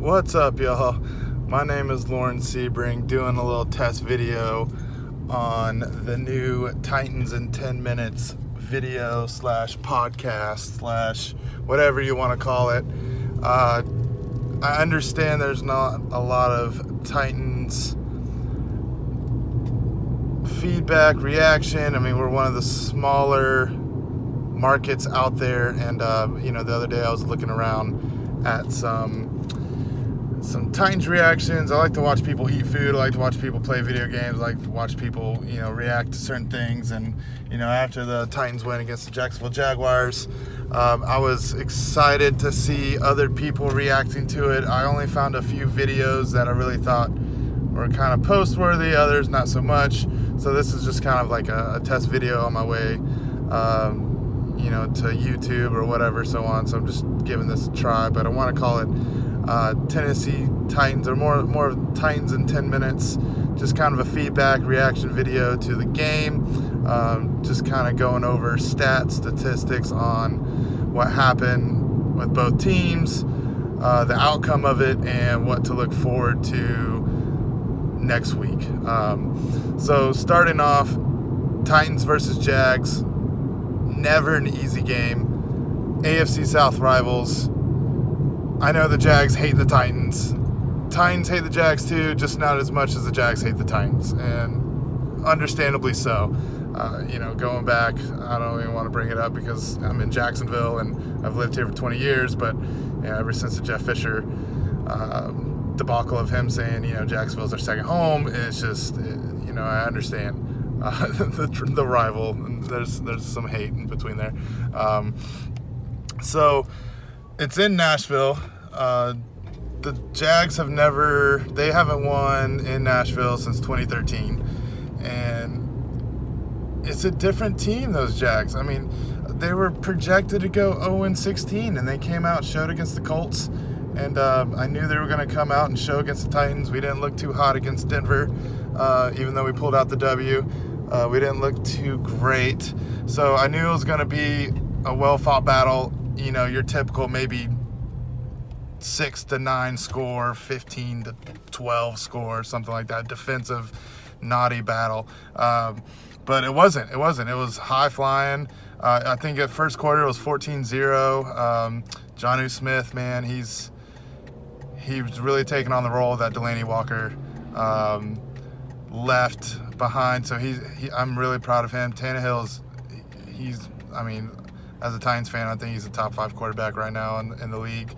What's up, y'all? My name is Lauren Sebring, doing a little test video on the new Titans in 10 Minutes video / podcast / whatever you want to call it. I understand there's not a lot of Titans feedback, reaction. I mean, we're one of the smaller markets out there, and the other day I was looking around at some Titans reactions. I like to watch people eat food. I like to watch people play video games. I like to watch people, react to certain things. And, after the Titans win against the Jacksonville Jaguars, I was excited to see other people reacting to it. I only found a few videos that I really thought were kind of post-worthy, others not so much. So this is just kind of like a test video on my way, to YouTube or whatever, so on. So I'm just giving this a try, but I want to call it Tennessee Titans, or more of Titans in 10 minutes, just kind of a feedback reaction video to the game, just kind of going over stats, statistics on what happened with both teams, the outcome of it, and what to look forward to next week. So starting off, Titans versus Jags, never an easy game. AFC South rivals. I know the Jags hate the Titans. Titans hate the Jags too, just not as much as the Jags hate the Titans, and understandably so. Going back, I don't even want to bring it up because I'm in Jacksonville and I've lived here for 20 years, but ever since the Jeff Fisher debacle of him saying, Jacksonville's their second home, it's just, I understand the rival. There's some hate in between there. So it's in Nashville. The Jags haven't won in Nashville since 2013. And it's a different team, those Jags. I mean, they were projected to go 0-16, and they came out and showed against the Colts. And I knew they were going to come out and show against the Titans. We didn't look too hot against Denver, even though we pulled out the W. We didn't look too great. So I knew it was going to be a well-fought battle. Your typical maybe 6-9 score, 15-12 score, something like that, defensive, naughty battle. But it wasn't. It was high flying. I think at first quarter it was 14-0. Jonnu Smith, man, he was really taking on the role that Delanie Walker left behind. So I'm really proud of him. Tannehill's, as a Titans fan, I think he's a top 5 quarterback right now in the league.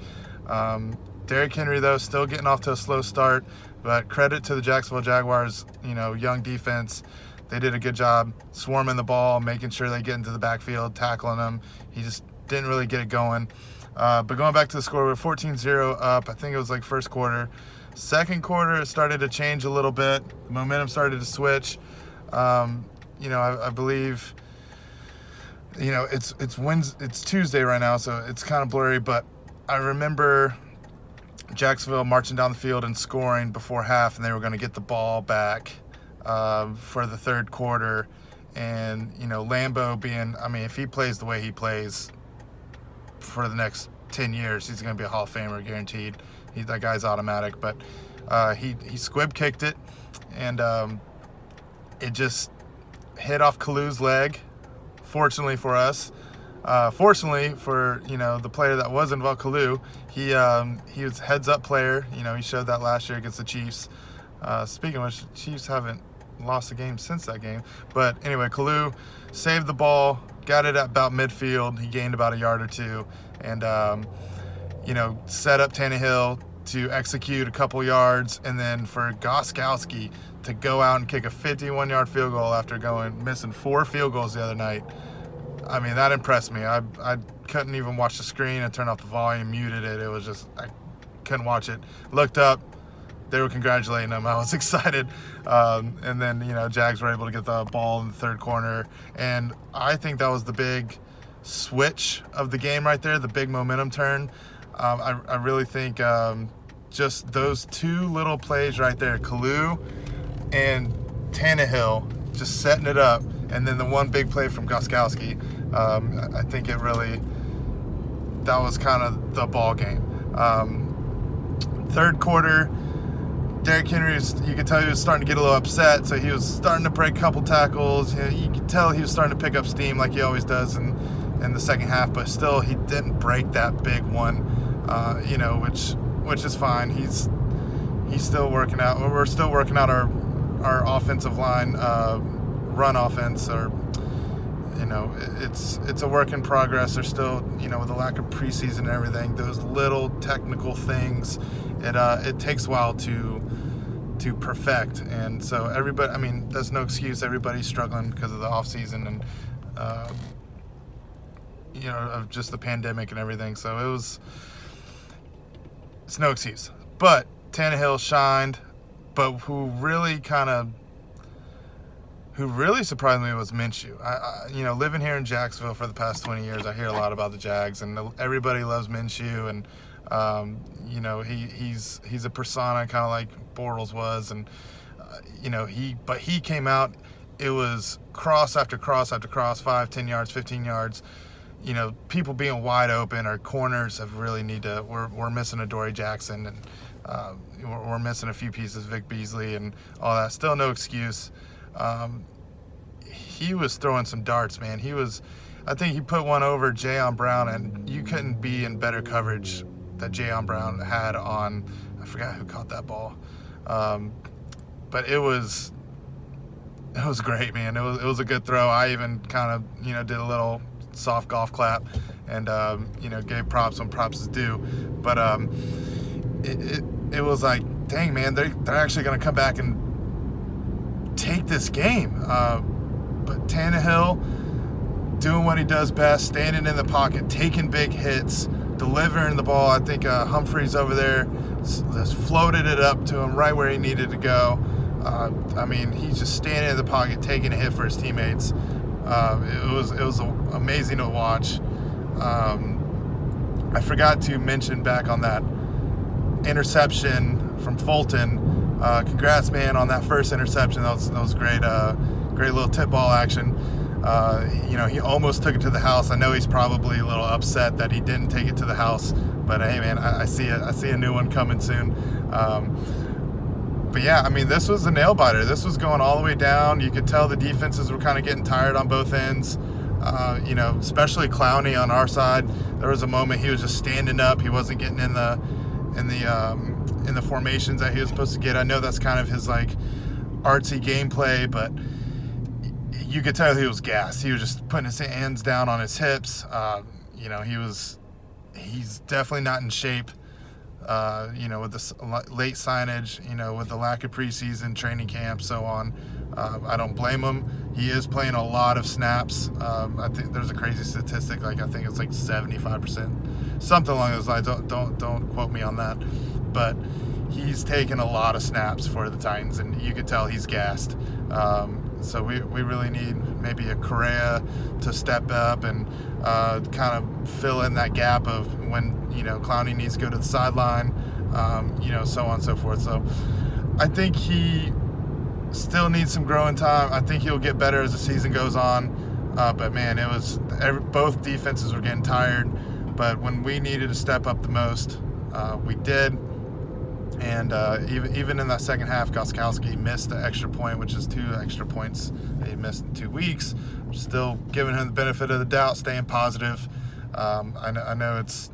Derrick Henry, though, still getting off to a slow start, but credit to the Jacksonville Jaguars, young defense. They did a good job swarming the ball, making sure they get into the backfield, tackling them. He just didn't really get it going. But going back to the score, we're 14-0 up. I think it was like first quarter. Second quarter, it started to change a little bit. The momentum started to switch. I believe, it's Tuesday right now, so it's kind of blurry, but I remember Jacksonville marching down the field and scoring before half, and they were going to get the ball back for the third quarter. And, Lambeau being, if he plays the way he plays for the next 10 years, he's going to be a Hall of Famer, guaranteed. That guy's automatic. But he squib kicked it, and it just hit off Kalu's leg, fortunately for us. Fortunately for, the player that was involved, Kalu, he was heads-up player. He showed that last year against the Chiefs. Speaking of which, the Chiefs haven't lost a game since that game. But anyway, Kalu saved the ball, got it at about midfield. He gained about a yard or two, and, set up Tannehill to execute a couple yards, and then for Gostkowski to go out and kick a 51-yard field goal after missing 4 field goals the other night. That impressed me. I couldn't even watch the screen. I turned off the volume, muted it. It was just, I couldn't watch it. Looked up. They were congratulating him. I was excited. And then, Jags were able to get the ball in the third corner. And I think that was the big switch of the game right there, the big momentum turn. I really think just those 2 little plays right there, Kalu and Tannehill, just setting it up. And then the one big play from Gostkowski, I think that was kind of the ball game. Third quarter, Derrick Henry, you could tell he was starting to get a little upset, so he was starting to break a couple tackles. You could tell he was starting to pick up steam like he always does in the second half, but still he didn't break that big one, which is fine. He's still working out. We're still working out our offensive line, run offense, or it's a work in progress. There's still, with the lack of preseason and everything, those little technical things, it takes a while to perfect. And so everybody, there's no excuse. Everybody's struggling because of the off season and of just the pandemic and everything. So it's no excuse. But Tannehill shined. But who really surprised me was Minshew. I living here in Jacksonville for the past 20 years, I hear a lot about the Jags, and everybody loves Minshew, and he's a persona, kind of like Bortles was, and he came out. It was cross after cross after cross, 5, 10 yards, 15 yards. People being wide open. Our corners have really need to. We're missing a Dory Jackson, and we're missing a few pieces, Vic Beasley, and all that. Still no excuse. He was throwing some darts, man. I think he put one over Jayon Brown, and you couldn't be in better coverage that Jayon Brown had on. I forgot who caught that ball, but it was great, man. It was a good throw. I even kind of did a little soft golf clap, and gave props when props is due. But it was like, dang, man, they're actually going to come back and take this game. But Tannehill doing what he does best, standing in the pocket, taking big hits, delivering the ball. I think Humphreys over there just floated it up to him right where he needed to go. He's just standing in the pocket, taking a hit for his teammates. It was amazing to watch. I forgot to mention back on that interception from Fulton. Congrats, man, on that first interception. That was great. Great little tip ball action. He almost took it to the house. I know he's probably a little upset that he didn't take it to the house, but hey, man, I see it. I see a new one coming soon. But yeah, this was a nail biter. This was going all the way down. You could tell the defenses were kind of getting tired on both ends. Especially Clowney on our side. There was a moment he was just standing up. He wasn't getting in the formations that he was supposed to get. I know that's kind of his like artsy gameplay, but you could tell he was gassed. He was just putting his hands down on his hips. He's definitely not in shape. With the late signage, with the lack of preseason training camp, so on. I don't blame him. He is playing a lot of snaps. I think there's a crazy statistic, I think it's like 75%, something along those lines. Don't quote me on that, but he's taken a lot of snaps for the Titans, and you could tell he's gassed. So we really need maybe a Correa to step up and kind of fill in that gap of when Clowney needs to go to the sideline, so on and so forth. So I think he still needs some growing time. I think he'll get better as the season goes on. But man, both defenses were getting tired. But when we needed to step up the most, we did. And even in that second half, Gostkowski missed the extra point, which is 2 extra points that he missed in 2 weeks. Still giving him the benefit of the doubt, staying positive. I know it's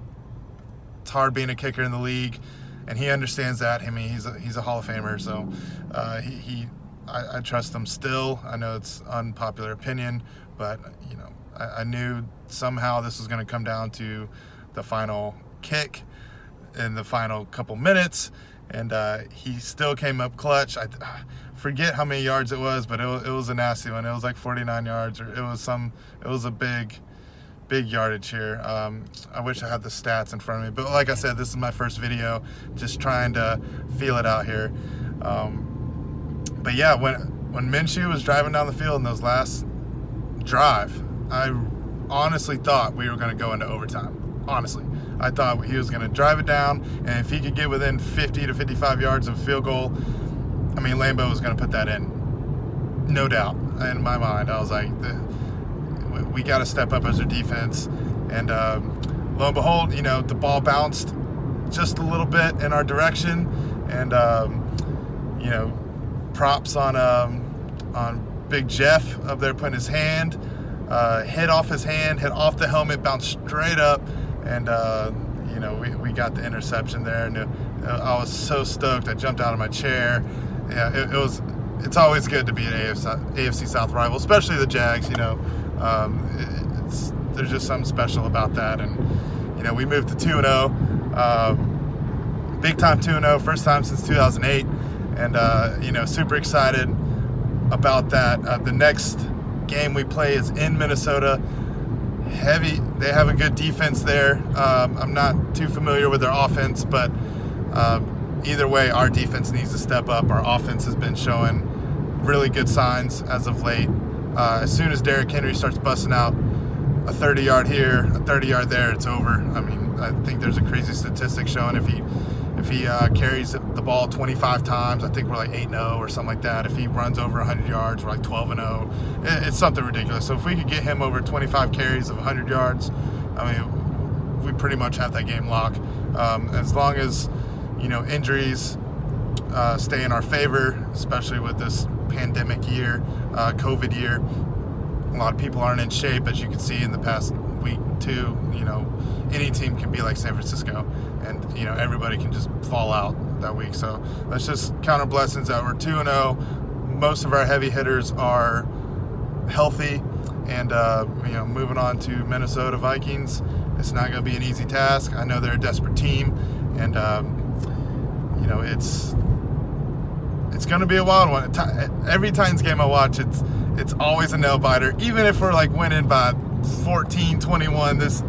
hard being a kicker in the league, and he understands that. He's a Hall of Famer, so I trust him still. I know it's unpopular opinion, but I knew somehow this was going to come down to the final kick in the final couple minutes, and he still came up clutch. I forget how many yards it was, but it was a nasty one. It was like 49 yards, or it was a big yardage here. I wish I had the stats in front of me, but like I said, this is my first video, just trying to feel it out here. But yeah, when Minshew was driving down the field in those last drive, I honestly thought we were going to go into overtime. Honestly, I thought he was going to drive it down, and if he could get within 50 to 55 yards of a field goal, Lambeau was going to put that in, no doubt. In my mind, I was like, we got to step up as a defense. And lo and behold, the ball bounced just a little bit in our direction, and props on Big Jeff up there putting his hand, hit off the helmet, bounced straight up, and we got the interception there, and I was so stoked. I jumped out of my chair. Yeah, it's always good to be an AFC South rival, especially the Jags. There's just something special about that, and we moved to 2-0, big time 2-0, first time since 2008, and super excited about that. The next game we play is in Minnesota. They have a good defense there. I'm not too familiar with their offense, but either way, our defense needs to step up. Our offense has been showing really good signs as of late. As soon as Derrick Henry starts busting out a 30-yard here, a 30-yard there, it's over. I mean, I think there's a crazy statistic showing if he carries the ball 25 times, I think we're like 8-0 or something like that. If he runs over 100 yards, we're like 12-0. It's something ridiculous. So if we could get him over 25 carries of 100 yards, I mean, we pretty much have that game locked. As long as injuries stay in our favor, especially with this pandemic year, COVID year. A lot of people aren't in shape, as you can see in the past week, too. Any team can be like San Francisco, and everybody can just fall out that week. So let's just count our blessings that we're 2-0. Most of our heavy hitters are healthy, and moving on to Minnesota Vikings. It's not going to be an easy task. I know they're a desperate team, and it's going to be a wild one. Every Titans game I watch, it's always a nail biter. Even if we're like winning by 14-21, as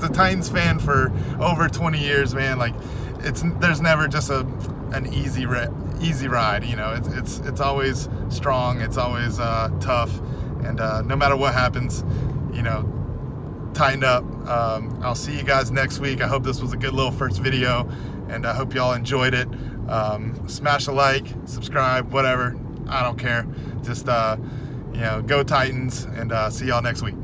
a Titans fan for over 20 years, man, like there's never just an easy ride. It's always strong. It's always tough, and no matter what happens, tighten up. I'll see you guys next week. I hope this was a good little first video, and I hope y'all enjoyed it. Smash a like, subscribe, whatever. I don't care. Just go Titans, and see y'all next week.